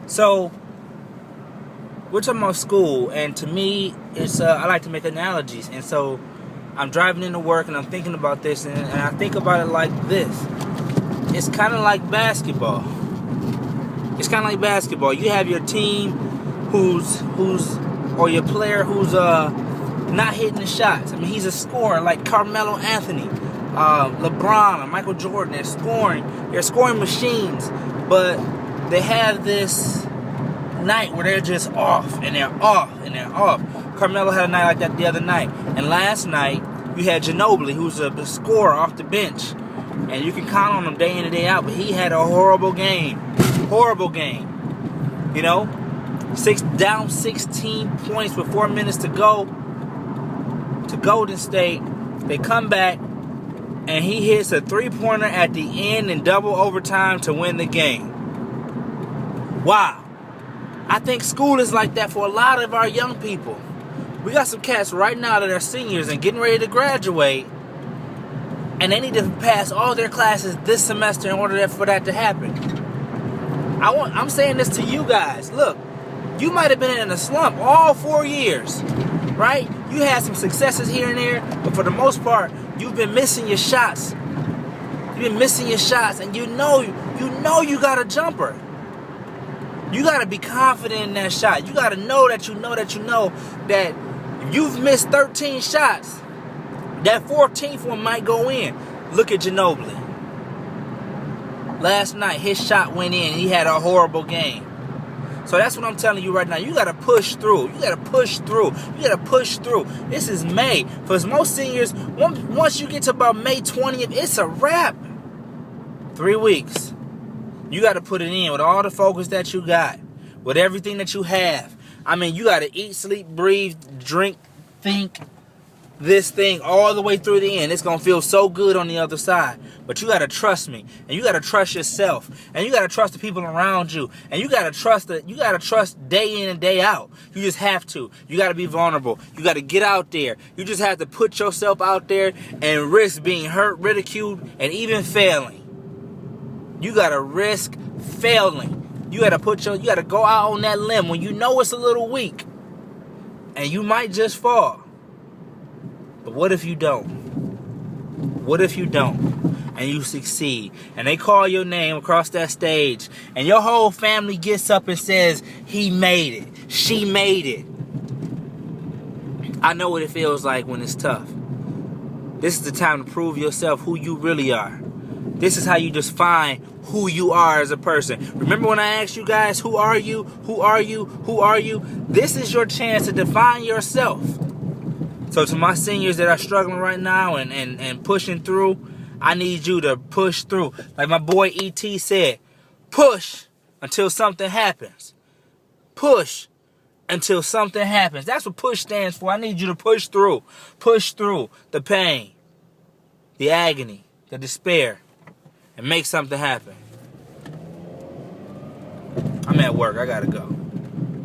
So we're talking about school, and to me, it's I like to make analogies, and so I'm driving into work and I'm thinking about this, and I think about it like this. It's kind of like basketball. It's kind of like basketball. You have your team who's or your player who's not hitting the shots. I mean, he's a scorer like Carmelo Anthony, LeBron, or Michael Jordan. They're scoring. They're scoring machines, but they have this night where they're just off, and they're off, and they're off. Carmelo had a night like that the other night. And last night, you had Ginobili, who's a scorer off the bench. And you can count on him day in and day out, but he had a horrible game. Horrible game. You know? Down 16 points with 4 minutes to go to Golden State. They come back, and he hits a three-pointer at the end in double overtime to win the game. Wow. I think school is like that for a lot of our young people. We got some cats right now that are seniors and getting ready to graduate, and they need to pass all their classes this semester in order for that to happen. I'm saying this to you guys. Look, you might have been in a slump all 4 years, right? You had some successes here and there, but for the most part, you've been missing your shots. You've been missing your shots, and you know you got a jumper. You got to be confident in that shot. You got to know that that if you've missed 13 shots, that 14th one might go in. Look at Ginobili. Last night, his shot went in, and he had a horrible game. So that's what I'm telling you right now. You got to push through. You got to push through. You got to push through. This is May. For most seniors, once you get to about May 20th, it's a wrap. 3 weeks. You got to put it in with all the focus that you got, with everything that you have. I mean, you got to eat, sleep, breathe, drink, think this thing all the way through the end. It's going to feel so good on the other side. But you got to trust me, and you got to trust yourself, and you got to trust the people around you, and you got to trust day in and day out. You just have to. You got to be vulnerable. You got to get out there. You just have to put yourself out there and risk being hurt, ridiculed, and even failing. You got to risk failing. You got to go out on that limb when you know it's a little weak, and you might just fall. But what if you don't? What if you don't? And you succeed, and they call your name across that stage, and your whole family gets up and says, he made it, she made it. I know what it feels like when it's tough. This is the time to prove yourself who you really are. This is how you define who you are as a person. Remember when I asked you guys, who are you? Who are you? Who are you? This is your chance to define yourself. So to my seniors that are struggling right now and pushing through, I need you to push through. Like my boy E.T. said, push until something happens. Push until something happens. That's what push stands for. I need you to push through. Push through the pain, the agony, the despair, and make something happen. I'm at work. I gotta go.